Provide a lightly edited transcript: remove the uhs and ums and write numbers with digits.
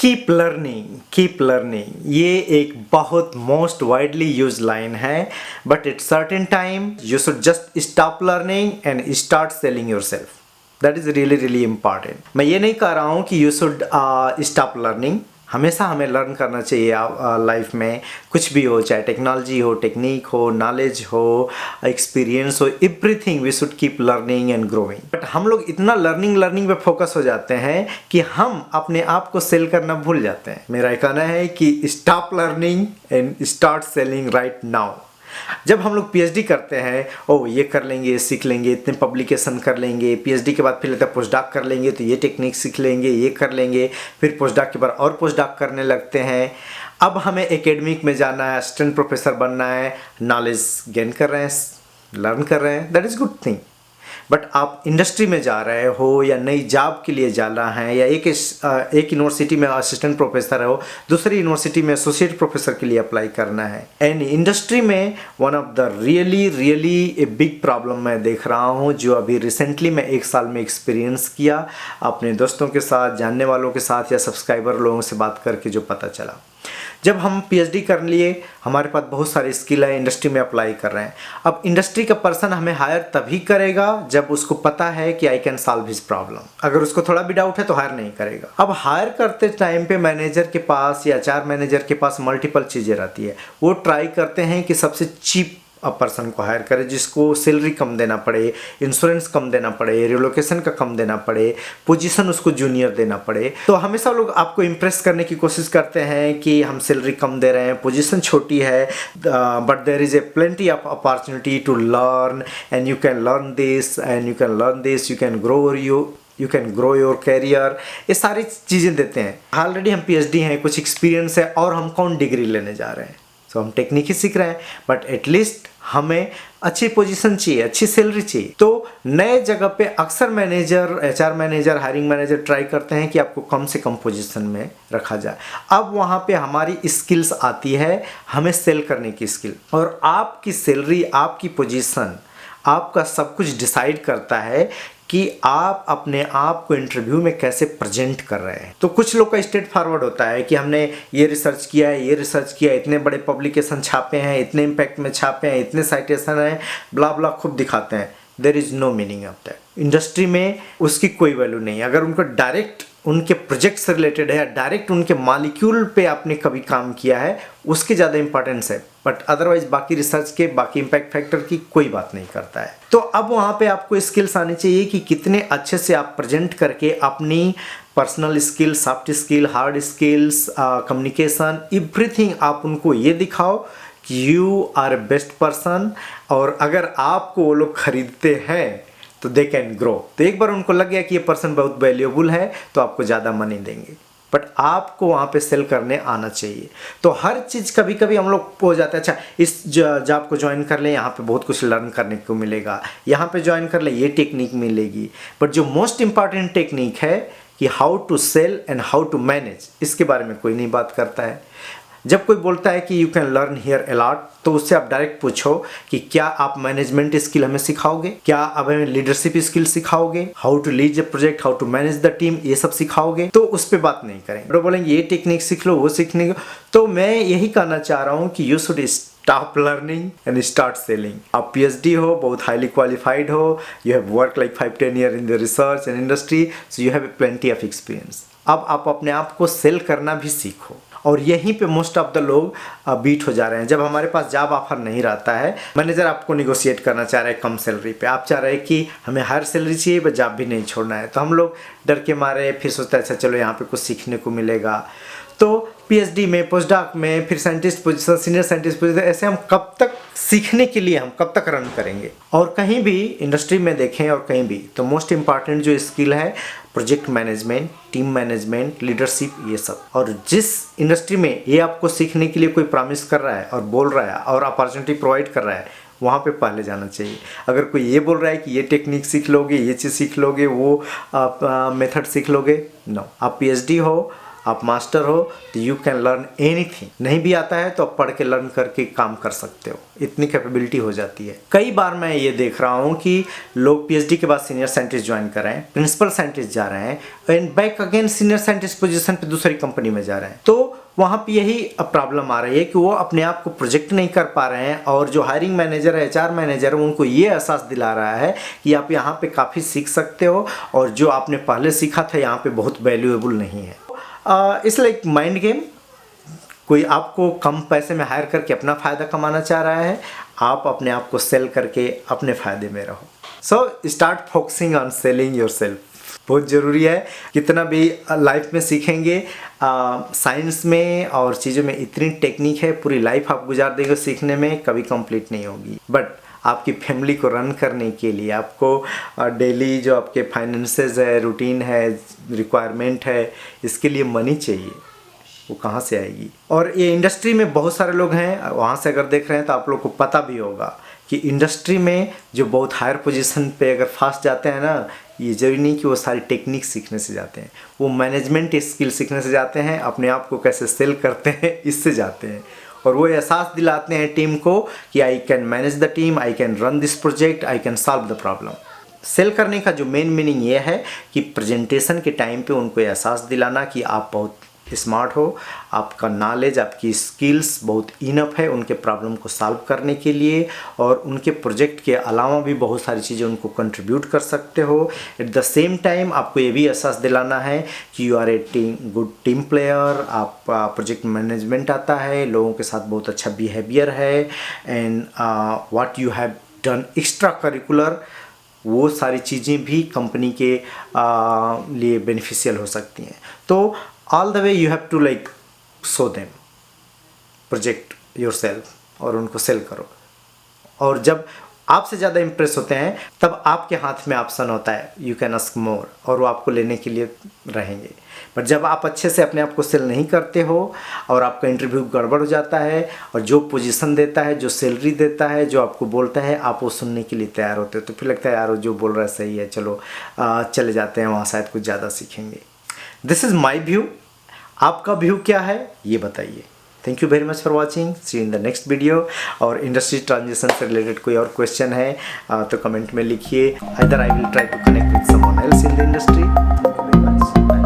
Keep learning ये एक बहुत मोस्ट वाइडली यूज लाइन है, but at certain time you should just stop learning and start selling yourself. That is really really important. मैं ये नहीं कह रहा हूँ कि यू शुड स्टॉप लर्निंग, हमेशा हमें लर्न करना चाहिए लाइफ में, कुछ भी हो, चाहे टेक्नोलॉजी हो, टेक्निक हो, नॉलेज हो, एक्सपीरियंस हो, everything we should keep learning and growing. But हम लोग इतना लर्निंग पे फोकस हो जाते हैं कि हम अपने आप को सेल करना भूल जाते हैं। मेरा कहना है कि stop learning and start selling right now. जब हम लोग पीएचडी करते हैं, ओ ये कर लेंगे, सीख लेंगे, इतने पब्लिकेशन कर लेंगे, पीएचडी के बाद फिर लगता है पोस्ट डॉक कर लेंगे तो ये टेक्निक सीख लेंगे, ये कर लेंगे, फिर पोस्ट डॉक के बाद और पोस्ट डॉक करने लगते हैं। अब हमें एकेडमिक में जाना है, असिस्टेंट प्रोफेसर बनना है, नॉलेज गेन कर रहे हैं, लर्न कर रहे हैं, that is good thing. But आप इंडस्ट्री में जा रहे हो या नई जॉब के लिए जाना है, या एक यूनिवर्सिटी में असिस्टेंट प्रोफेसर हो, दूसरी यूनिवर्सिटी में एसोसिएट प्रोफेसर के लिए अप्लाई करना है। एंड इंडस्ट्री में one of the really a big problem मैं देख रहा हूँ, जो अभी रिसेंटली मैं 1 साल में एक्सपीरियंस किया अपने दोस्तों के साथ, जानने वालों के साथ या सब्सक्राइबर लोगों से बात करके जो पता चला। जब हम पीएचडी कर लिए, हमारे पास बहुत सारी स्किल है, इंडस्ट्री में अप्लाई कर रहे हैं। अब इंडस्ट्री का पर्सन हमें हायर तभी करेगा जब उसको पता है कि I can solve his problem. अगर उसको थोड़ा भी डाउट है तो हायर नहीं करेगा। अब हायर करते टाइम पे मैनेजर के पास या एचआर मैनेजर के पास मल्टीपल चीज़ें रहती है। वो ट्राई करते हैं कि सबसे चीप पर्सन को हायर करे, जिसको सैलरी कम देना पड़े, इंश्योरेंस कम देना पड़े, रिलोकेशन का कम देना पड़े, पोजीशन उसको जूनियर देना पड़े। तो हमेशा लोग आपको इम्प्रेस करने की कोशिश करते हैं कि हम सैलरी कम दे रहे हैं, पोजीशन छोटी है, but there is a plenty of opportunity to learn and you can learn this and you can learn this, you can grow your career. ये सारी चीज़ें देते हैं। ऑलरेडी हम पीएचडी हैं, कुछ एक्सपीरियंस है, और हम कौन डिग्री लेने जा रहे हैं? तो हम टेक्निक ही सीख रहे हैं, बट एटलीस्ट हमें अच्छी पोजीशन चाहिए, अच्छी सैलरी चाहिए। तो नए जगह पे अक्सर manager, HR manager, hiring manager try करते हैं कि आपको कम से कम पोजीशन में रखा जाए। अब वहाँ पे हमारी स्किल्स आती है, हमें सेल करने की स्किल, और आपकी सैलरी, आपकी पोजीशन, आपका सब कुछ डिसाइड करता है कि आप अपने आप को इंटरव्यू में कैसे प्रेजेंट कर रहे हैं। तो कुछ लोग का स्ट्रेट फॉरवर्ड होता है कि हमने ये रिसर्च किया है, ये रिसर्च किया, इतने बड़े पब्लिकेशन छापे हैं, इतने इम्पैक्ट में छापे हैं, इतने साइटेशन हैं, ब्ला ब्ला खूब दिखाते हैं। There is no meaning of that. Industry में उसकी कोई वैल्यू नहीं है। अगर उनको डायरेक्ट उनके प्रोजेक्ट से रिलेटेड है या डायरेक्ट उनके मॉलिक्यूल पे आपने कभी काम किया है, उसकी ज़्यादा इंपॉर्टेंस है, बट अदरवाइज बाकी रिसर्च के, बाकी इम्पैक्ट फैक्टर की कोई बात नहीं करता है। तो अब वहाँ पे आपको स्किल्स आनी चाहिए कि कितने अच्छे से आप प्रेजेंट करके अपनी personal skill, soft skill, hard skills, communication, everything आप उनको ये दिखाओ कि you are a best person. और अगर आपको वो लोग खरीदते हैं तो दे कैन ग्रो। तो एक बार उनको लग गया कि ये पर्सन बहुत वैल्यूएबल है तो आपको ज़्यादा मनी देंगे, बट आपको वहाँ पे सेल करने आना चाहिए। तो हर चीज़, कभी कभी हम लोग हो जाता है, अच्छा इस जॉब को ज्वाइन कर ले, यहाँ पे बहुत कुछ लर्न करने को मिलेगा, यहाँ पे ज्वाइन कर ले, ये टेक्निक मिलेगी। बट जो मोस्ट इम्पॉर्टेंट टेक्निक है कि how to sell and how to manage, इसके बारे में कोई नहीं बात करता है। जब कोई बोलता है कि you can learn here a lot, तो उससे आप डायरेक्ट पूछो कि क्या आप मैनेजमेंट स्किल हमें सिखाओगे, क्या आप हमें लीडरशिप स्किल सिखाओगे, how to lead the project, how to manage the team, ये सब सिखाओगे। तो उस पर बात नहीं करेंगे। तो बोलेंगे ये टेक्निक सीख लो, वो सीखने को। तो मैं यही कहना चाह रहा हूँ कि you should stop learning and start selling. आप पीएचडी हो, बहुत हाईली क्वालिफाइड हो, you have work like 5-10 year in the research and industry, so you have plenty of experience. अब आप अपने आप को सेल करना भी सीखो। और यहीं पे मोस्ट ऑफ द लोग बीट हो जा रहे हैं। जब हमारे पास जॉब ऑफर नहीं रहता है, मैनेजर आपको निगोशिएट करना चाह रहे हैं कम सैलरी पे, आप चाह रहे हैं कि हमें हायर सैलरी चाहिए बट जॉब भी नहीं छोड़ना है, तो हम लोग डर के मारे फिर सोचते हैं अच्छा चलो यहाँ पे कुछ सीखने को मिलेगा। तो पीएचडी में, पोस्ट डॉक में, फिर scientist position, senior scientist position, ऐसे हम कब तक सीखने के लिए, हम कब तक रन करेंगे? और कहीं भी इंडस्ट्री में देखें और कहीं भी, तो मोस्ट इम्पॉर्टेंट जो स्किल है project management, team management, leadership, ये सब। और जिस इंडस्ट्री में ये आपको सीखने के लिए कोई प्रॉमिस कर रहा है और बोल रहा है और अपॉर्चुनिटी प्रोवाइड कर रहा है, वहाँ पे पहले जाना चाहिए। अगर कोई ये बोल रहा है कि ये टेक्निक सीख लोगे, ये चीज़ सीख लोगे, वो आप मेथड सीख लोगे, नो। आप पीएचडी हो, आप मास्टर हो तो यू कैन लर्न एनीथिंग। नहीं भी आता है तो आप पढ़ के लर्न करके काम कर सकते हो, इतनी कैपेबिलिटी हो जाती है। कई बार मैं ये देख रहा हूँ कि लोग पीएचडी के बाद सीनियर साइंटिस्ट ज्वाइन कर रहे हैं, प्रिंसिपल साइंटिस्ट जा रहे हैं and back again senior scientist position पे दूसरी कंपनी में जा रहे हैं। तो वहाँ पे यही प्रॉब्लम आ रही है कि वो अपने आप को प्रोजेक्ट नहीं कर पा रहे हैं और जो हायरिंग मैनेजर है, एचआर मैनेजर है, उनको ये एहसास दिला रहा है कि आप यहाँ पे काफ़ी सीख सकते हो और जो आपने पहले सीखा था यहाँ पे बहुत वैल्यूएबल नहीं है। इसलिए एक माइंड गेम, कोई आपको कम पैसे में हायर करके अपना फ़ायदा कमाना चाह रहा है, आप अपने आप को सेल करके अपने फ़ायदे में रहो। So start focusing on selling yourself, बहुत ज़रूरी है। कितना भी लाइफ में सीखेंगे, साइंस में और चीज़ों में इतनी टेक्निक है, पूरी लाइफ आप गुजार देंगे सीखने में, कभी कंप्लीट नहीं होगी। बट आपकी फैमिली को रन करने के लिए आपको डेली जो आपके फाइनेंसेस है, रूटीन है, रिक्वायरमेंट है, इसके लिए मनी चाहिए, वो कहाँ से आएगी। और ये इंडस्ट्री में बहुत सारे लोग हैं, वहाँ से अगर देख रहे हैं तो आप लोग को पता भी होगा कि इंडस्ट्री में जो बहुत हायर पोजीशन पे अगर फास्ट जाते हैं ना, ये जरूरी नहीं कि वो सारी टेक्निक सीखने से जाते हैं, वो मैनेजमेंट स्किल सीखने से जाते हैं, अपने आप को कैसे सेल करते हैं इससे जाते हैं। और वो एहसास दिलाते हैं टीम को कि I can manage the team, I can run this project, I can solve the problem. Sell करने का जो मेन मीनिंग ये है कि प्रेजेंटेशन के टाइम पे उनको एहसास दिलाना कि आप बहुत स्मार्ट हो, आपका नॉलेज, आपकी स्किल्स बहुत इनफ है उनके प्रॉब्लम को सॉल्व करने के लिए, और उनके प्रोजेक्ट के अलावा भी बहुत सारी चीज़ें उनको कंट्रीब्यूट कर सकते हो। एट द सेम टाइम आपको ये भी एहसास दिलाना है कि you are a good team player, आप प्रोजेक्ट मैनेजमेंट आता है, लोगों के साथ बहुत अच्छा बिहेवियर है, and what you have done extracurricular, वो सारी चीज़ें भी कंपनी के लिए बेनिफिशियल हो सकती हैं। तो all the way you have to like show them, project yourself और उनको सेल करो। और जब आपसे ज़्यादा इम्प्रेस होते हैं तब आपके हाथ में ऑप्शन होता है, यू कैन आस्क मोर, और वो आपको लेने के लिए रहेंगे। बट जब आप अच्छे से अपने आप को सेल नहीं करते हो और आपका इंटरव्यू गड़बड़ हो जाता है और जो पोजीशन देता है, जो सैलरी देता है, जो आपको बोलता है, आप वो सुनने के लिए तैयार होते हो, तो फिर लगता है यार वो जो बोल रहा है सही है, चलो चले जाते हैं वहाँ, शायद कुछ ज़्यादा सीखेंगे। This is my view. आपका व्यू क्या है ये बताइए। Thank you very much for watching, see in the next video. और इंडस्ट्री ट्रांजिशन से रिलेटेड कोई और क्वेश्चन है तो कमेंट में लिखिए, either I will try to connect with someone else in the industry. Thank you very much.